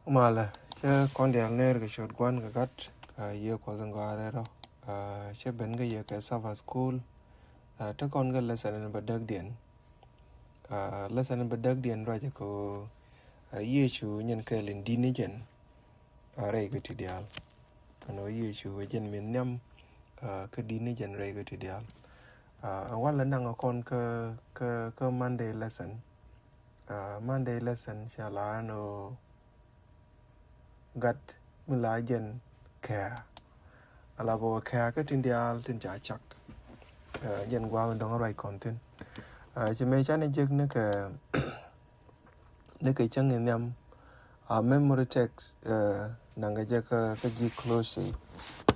Mala, con dia ner ke shot kwan ke kat ye ko zang gare ro. Che ben ke ye ke sava school. Ta con ke lesson en badag dien. Lesson en badag dien ra je ko ye chu nyen ke len dini jen. Re ke ti dial. Ano ye chu jen min nyam ke dini jen re ke ti dial. Wala nang con ke Monday lesson. Monday lesson shala no gat mila jen care. Alabo care ke tin dial tin cha chak. Jen gwa ndong right content. Che me chan jek ne ke chang nyam memory text nanga jek ka ji close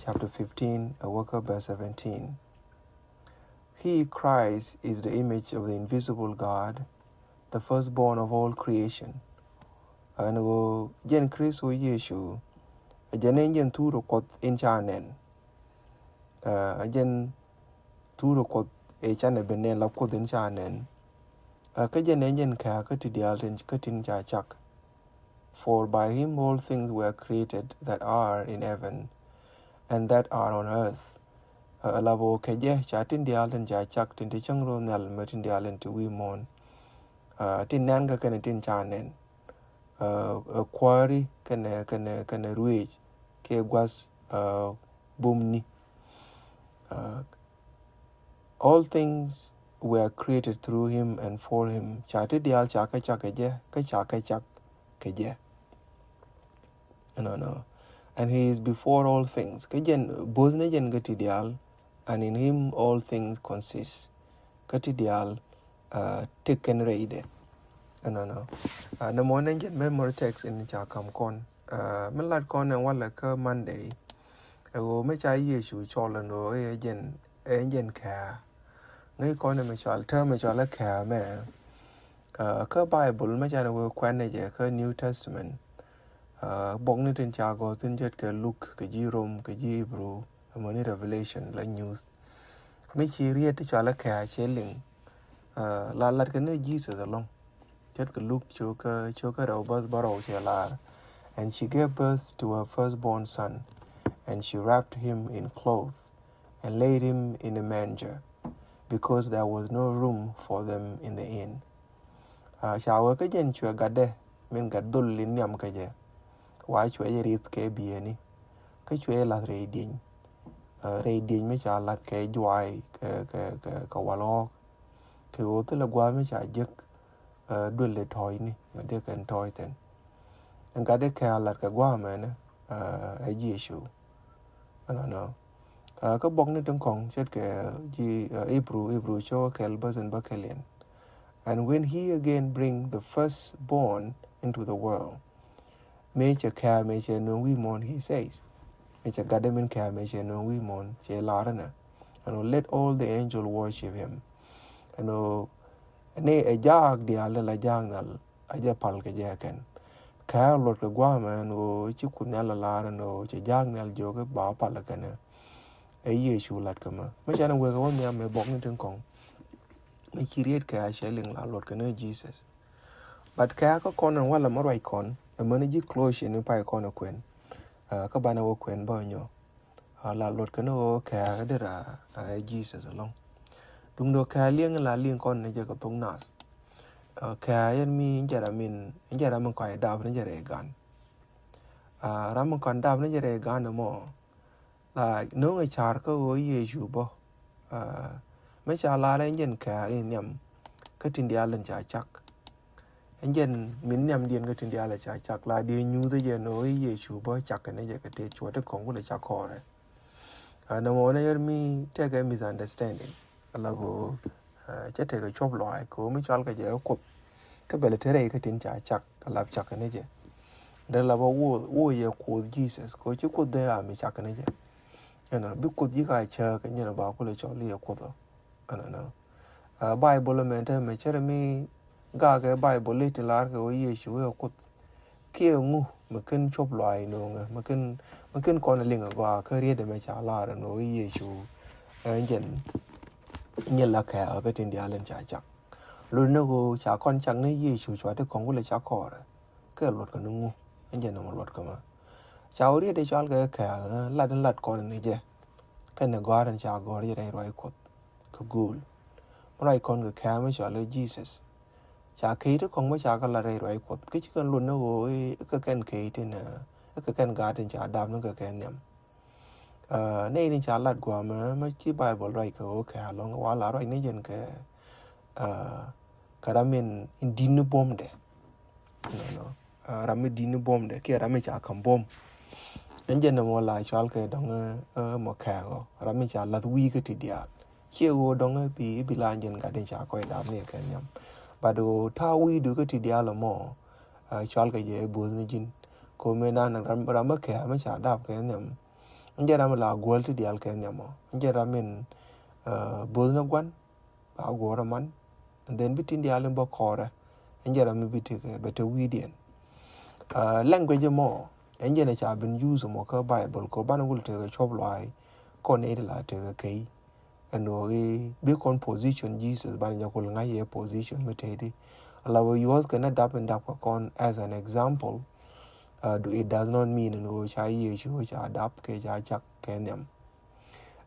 chapter 15 worker verse 17. He Christ is the image of the invisible God, the firstborn of all creation. And go jen Christ o Yeshu jen jen turo kot in chanen. Jen turo kot e chane benen la kot in chanen. Ka jen enjen ka ti dial tin ka tin cha chak. For by him all things were created that are in heaven and that are on earth. Alabo keje cha tin dial tin cha chak tin ti chang ro nal ma tin dial tin wi mon. Tin nan ka kan tin cha nen. Quarry kan ruij ke gwas bumni. All things were created through him and for him. Cha ti dial cha ka chak keje ka cha ka chak keje. No. And he is before all things. Kajen bozne jen gatidial, and in him all things consist. Gatidial taken reide. No. The morning jen memory text in chakam kon. Milad kon and wala ka Monday. Ago me cha yeshu cholan ro jen ka. Ngay kon me chal term me chala ka me. Ka Bible me cha wo kwane je ka New Testament. Bong ni tin cha go tin jet ke Luke ke ji Rom ke ji Hebrew amani Revelation la news me chi riet cha la ka sheling la lat ke ne Jesus along jet ke Luke cho ka ro bas baro che la, and she gave birth to her firstborn son, and she wrapped him in cloth and laid him in a manger because there was no room for them in the inn. Shawa ke jen chwa gade min gadul lin yam ke je why chwe ris ke bieni ke chwe la reading me cha lat ke jwai ke walo ke o te la gwa me cha jek dul le toy ni me de kan toy ten en ga de ka lat ke gwa me ne a Jesu no ka bok ni tong kong chet ke ji Hebrew cho kelbas and bakelian. And when he again bring the firstborn into the world, Mecha ka mecha no we mon, he says. Mecha gadamin ka mecha no we mon che larana. And let all the angel worship him. And ne a jag di ala la jangal aja pal ke jaken. Ka lot ke guama no chikunyala lara no che jagnal joge ba pal kana. E Yesu lat kama. Mecha na wega won ya me bok ni ten kong. Me create ka shelling la lot kana Jesus. But ka ko konan wala morai kon. A managi close in pa kon kwen. Ka bana wo kwen ba nyo. La lot kana o ka dera Jesus along. Dung do ka lieng la lieng kon ne je ko tung nas. Ka yan mi jara min ko dav ne jare gan. Ram kon dav ne jare gan mo. La no ngai char ko o Yesu bo. Me cha la le jen ka in yam. Ka tin dia len cha chak. Jen min nyam dien ka tin dia la cha chak la de nyu de je no Yesu bo chak ne je ka te chwa te kong le cha ko re. No mo ne yer mi take a misunderstanding. Alabo che te ka chop lo ai ko mi chal ka je ko ka bele tere ka tin cha chak alab chak ne je. De la bo wo ye ko Jesus ko chi ko de a mi chak ne je. Bi ko ji ka cha ka ne ba ko le chol ye ko do. No. Bible me te me chere mi ga ke Bible le ti lar ko Yesu yo ko kia ngu mà kinh chụp lại nó mà kinh con linh ở qua cái riêng để mà trả lại nó Giêsu dân nhân là kẻ ở cái trên địa lên trả chắc luôn nó go trả con chẳng này Giêsu cho tới con cũng là trả cỏ rồi cái luật của nó ngu anh giờ nó một luật cơ mà cháu đi để cho cái lát con này chứ cái này gọi là cháu gọi là rồi cái gul rồi con cái mới cho là Jesus chả khí đó không mới chả cái là rồi cái chứ con luôn nó rồi cái khí thì nè cái gà thì chả đam nó cái nhầm nay thì chả lát qua mà chỉ Bible rồi cái long qua là rồi này dân cái karamin indinu bom de no rami dinu bom de ke rami cha kam bom enje no mo la chal ke dong mo kha go rami cha la wi ke ti dia che go dong bi la njen ga den cha ko da me ke nyam ba do tha wi du ke ti dia lo mo chal ke ye bu ni jin ko me na ram ke ma cha da ke nyam enje ram la gol ti dia ke nyam enje ramin bu na gwan ba go raman and then between the island bokora enje ram bi ti ke beto wi dien language mo enje ne cha bin use mo ka Bible ko ban gul te chop lai ko ne la te ke no be con position Jesus ban ja ko nga ye position me te di Allah we was gonna dap and dap con as an example it does not mean no cha ye chu cha dap ke cha chak ke nyam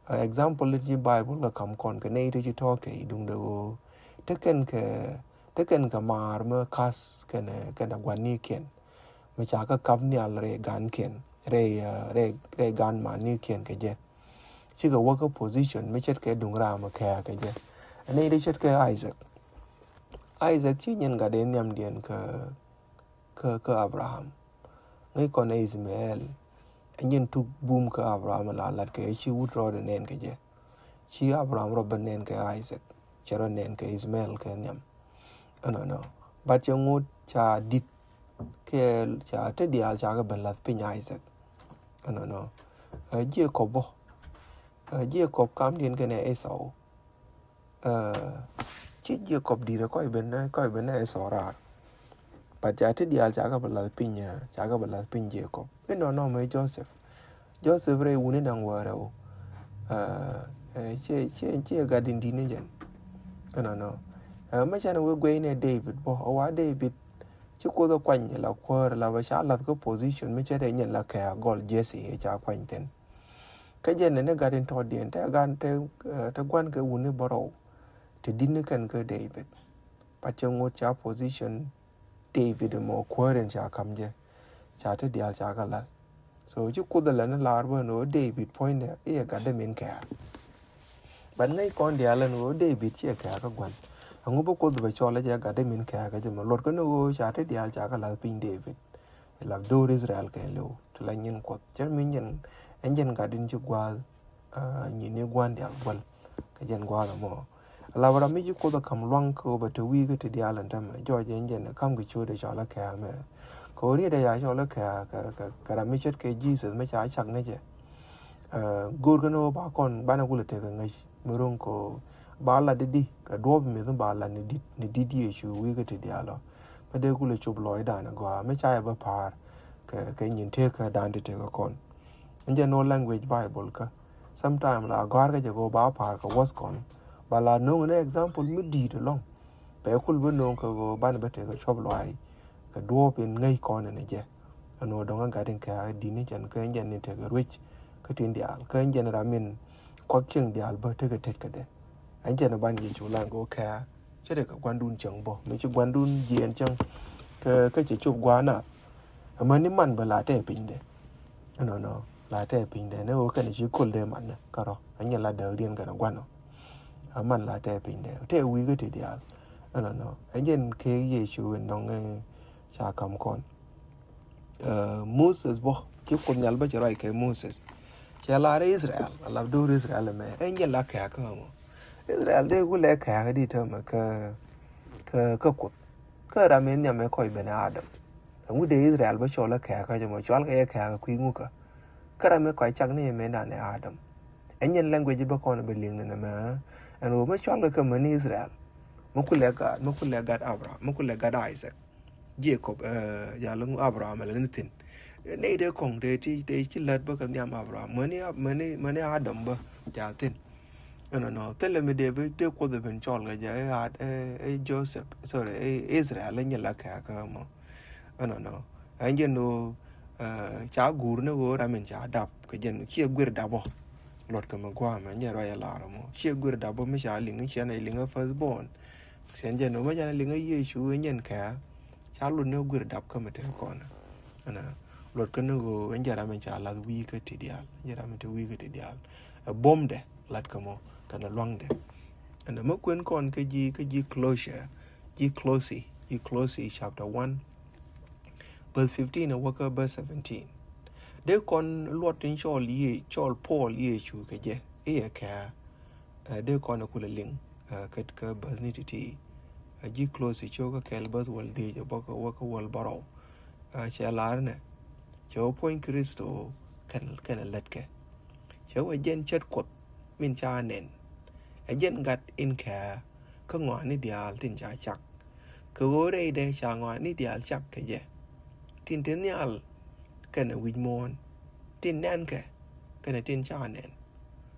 example the Bible la kam kon ke ne te to ke dung de teken ka mar me kas ke ne gwani ken me cha ka kap ni al re gan ken re gan ma ni ken ke je chi ka work position me chet ke dung ra ma kha ke je ani de chet ke Isaac chi nyen ga de nyam dien ka Abraham ngai kon Ismael nyen tu boom ka Abraham la lat ke chi wut ro de nen ke je chi Abraham ro ben nen ke Isaac chero nen ke Ismael ke nyam no but yung ngut cha dit ke cha te dial cha ka ben lat pin Isaac no Jacob kam dien ke ne Esau chi Jacob di ko ben Esau ra but cha te dial cha ka ben lat pin Jacob no me Joseph re woni nang wa ro che ga din ne jen no mấy cha nó quay này David bỏ hóa David chứ cô ta quanh là qua là và xã là cái position mấy cha để nhận là kẻ gọi Jesse cha quanh tên cái dân này nó gần đến thọ điện ta gần ta quan cái uốn này bỏ thì đi nó cần cái David bắt cho ngồi cha position David mà qua đến cha cầm je cha thế điều cha cái là so chứ cô ta là nó làm bởi nó David point này ấy cái đấy mình kẻ bạn ngay con điều là nó David chỉ kẻ các quan anh ngô cô đuổi cho lấy cái đấy mình kể cái gì mà lột cái nó chả thấy đi al chả cái là pin David là đồ Israel cái lâu thì là nhân quật chứ mình nhân anh nhân cái đến chụp qua nhìn quan địa quan cái dân qua là mò là vào mấy chú cô ta cầm loang cô bà tự vi cái thì đi al làm thầm cho dân dân không cái chỗ để cho là kể mà cô đi đây cho là kể cái làm mấy chút cái Jesus mấy trái chẳng này chứ gồm cái nó bà con nó cũng là cái ngày mới rong cô bala didi ka dob me dum bala ni didi chu wi ga ti dialo ma de ku le chub loy da na go me cha ba par ka nyin te ka dan de te ka kon nje no language Bible ka sometime la gar ga go ba par ka was kon bala no ne example mi di de long be kul bu no ka go ban ba te ka chub loy ka dob in ngai kon ne je no donga ga den ka di ni jan ka nje ni te ka rich ka tin dial ka nje na min kwak ching dial ba te ka tet ka de anh chị nó ban gì chủ làng của kha chứ để cả quan đun chẳng bỏ mấy chú quan đun diện chẳng cái chỉ chụp quá nè mà nếu mặn và lá tẻ bình đấy nó lá tẻ bình đấy nếu cái này chỉ cồn để mặn nè cả đó anh nhận là đỡ điên cả nó quan nó mặn lá tẻ bình đấy thế quý cái thì đi nó anh nhận cái gì chủ nó nghe cha cầm con Moses bỏ chứ con nhal bây giờ rồi cái Moses cha là Israel là đồ Israel mà anh nhận là kha không Israel de gule ka di ta ma ka ko ka ra men nya me ko ben Adam ngu de Israel ba chola ka jama chol ka ku ngu ka ra me ko chak ne me na ne Adam enyen language ba ko na beling ne ma anu ma chol ka man Israel ma ku le ga Abraham ma ku le ga Isaac Jacob ya lu Abraham le nitin ne de kong de ti lat ba ka nyam Abraham mani Adam ba ja tin no tell me David de ko de ben chol ga ja Joseph sorry Israel nya la ka mo no anh dân nó cha guru nó go ra mình cha đập cái dân chia queer đập bỏ lọt cái mà qua mà nhà rồi là rồi mà chia queer đập bỏ mấy cha lính chia này lính first born sen dân nó mấy cha lính ấy chú ấy nhân cả cha luôn nó queer đập cái mà thế con nè lọt cái nó go anh giờ ra mình cha là week cái thì dial giờ ra mình thì week cái thì dial bomb đấy lọt cái mà cái nó loang đấy and mà quên con cái gì closure Colossians chapter 1 verse 15 and work verse 17 để con luật đến cho Paul ye chú cái gì ấy cả để con nó cũng link cái verse này thì Colossians cho cái verse world đi cho bác work world bảo sẽ là nè cho point Christo cái lật cái cho agent chất quật min cha nền agent gat in cả có ngoại ní dial tin cha chắc cái gối đây để cha ngoại ní dial chắc cái gì tin tiếng nial cái này win mon tin nén cái này tin cha nén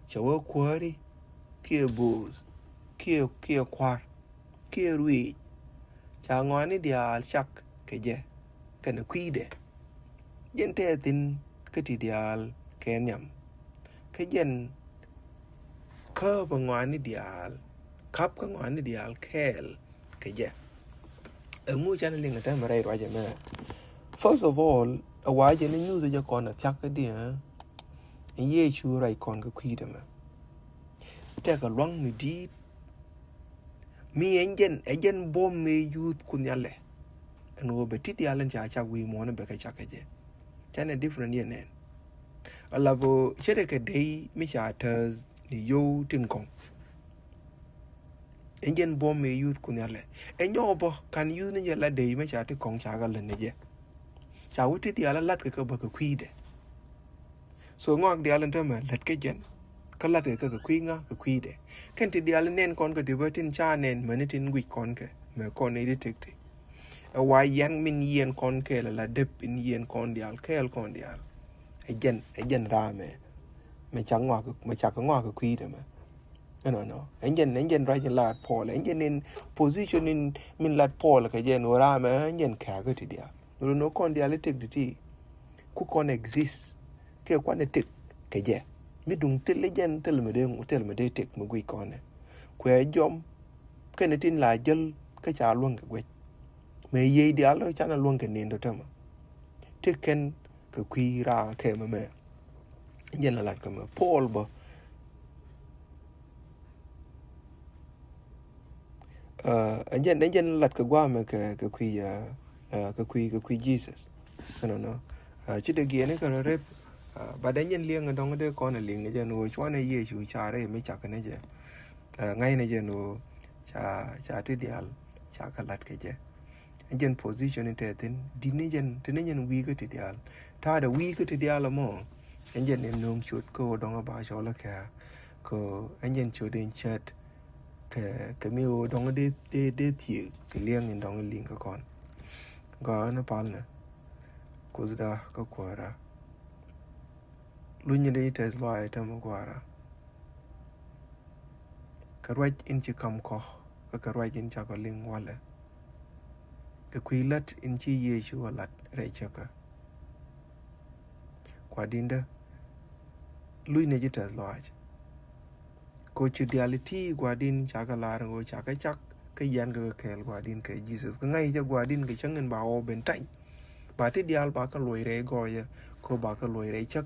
cháu qua đi kia booze kia khoar kia rui cha ngoại ní dial chắc cái gì cái này quy đấy dân thế tin cái thì dial cái nhầm cái dân cơ bằng ngoại ní dial khắp các ngoại ní dial khél cái gì ở ngôi cha nó liên cái mà đây rồi chứ mà first of all ở ngoài trên những người cho con là chắc cái gì á ye chú rai con cái quy đó mà thế cái loang mi đi mi engine bom mi youth kunyale anh ngồi bên tít dial lên cha quy mô nó bị cái chắc cái gì cha này different như này là vô chế cái đấy mi cha thơ ni yo tin con engine bom mi youth kunyale anh nhớ bo can youth này là đấy mi cha thì con cha cái lần này chứ cháu ấy thì là lát cái bậc quy đấy, số ngoặc thì là mà lát cái chân, cái lát cái quy ngã cái quy đấy, cái thì là nên con cái điều tin cha nên mà nên tin quỷ con cái, mà con này đi thích thì, ở ngoài yang min yen con cái là đẹp in yen con đi al cái con đi al, cái dân ra mà chẳng ngoặc mà chẳng có ngoặc cái quy đấy mà, no, anh dân ra chân lát Paul, anh dân in position in min lát Paul cái dân ra mà anh dân khác cái thì đi al. No con dialectic de ti ku con exist ke kwa ne tek ke je mi dung intelligent tel me de tek mu gui con ne kwe jom ke ne tin la jel ke cha luong ke we me ye dial cha na luong ke nin do tama teken ke kui ra ke me yen la ke me Paul bo anh lat ke gwa me ke kui cái quy Jesus no chỉ để ghi này cái rep và đánh nhân liêng ở trong cái con là liêng này giờ nó cho này ye chú cha đấy mới chắc cái này giờ ngay này giờ nó cha tới dial cha cái lát cái giờ anh dân position này tin đi này dân we cái dial ta đã we cái dial là mà anh dân em nung chút cô trong cái bà cho là cả cô anh dân chú đến chat cái miêu trong cái để thì cái liêng in trong cái liêng cái con có nó pal nè cô ra có quả ra luôn như đây Tesla ai thầm quả ra cái right in chỉ cầm co cái right in chắc có liên quan là cái quy luật in chỉ ye chú lật rồi chắc cả quả điên đó luôn như Tesla ai cô chỉ reality quả điên chắc là làm rồi chắc cái gian cái khéo quả điên cái Jesus cái ngay cho quả điên cái chẳng ngân bảo bên cạnh bà thì dial bà cái lối rễ gọi cô bà cái lối rễ chắc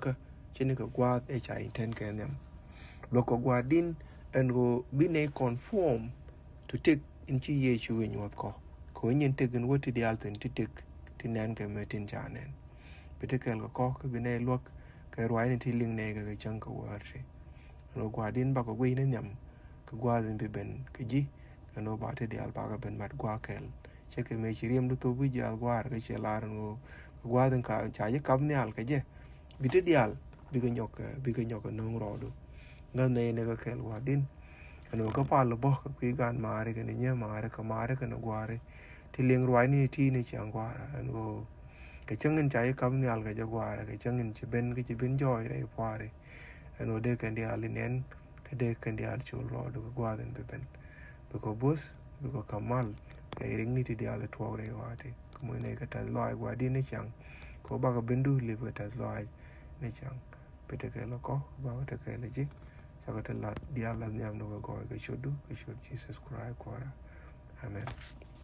cho nên cái quả để chạy ten cái nem lúc có quả điên and go be conform to take into Yeshua in what ko nhìn take in what the dial then to take tin nan cái mà tin trả nên bị cái có cái bên này lúc cái roái này thì liên này cái chẳng có quả gì rồi quả điên bà có quay nó nhầm cái quả then bị bên cái gì nó bảo thế dial bà cái bên mặt quả kẹl chứ cái mấy chỉ riêng được tôi bây giờ quả cái chuyện là nó quả then cả trái cái cắm này cái gì bị thế dial bị cái nhọc cái nông rò được ngân này cái kẹl quả điên nó có phải là bỏ cái gan mà cái này nhá mà cái nó quả đấy thì liền roái này thì này chẳng quả nó cái chân ngân trái cắm này cái quả cái chân ngân chỉ bên joy đấy quả đấy nó để cái dial lên cái để cái dial chul rò được quả then bị bên because Kamal cái ring ni ti dia le tuwa re wa ti mo ne ka tas lo ai gwa di ne chang ko ba ka bindu li ba tas lo ai ne chang pete ke lo ko ba ta ke le ji sa ko ta la dia la nyam no go ka shodu ka shod Jesus Christ kwara amen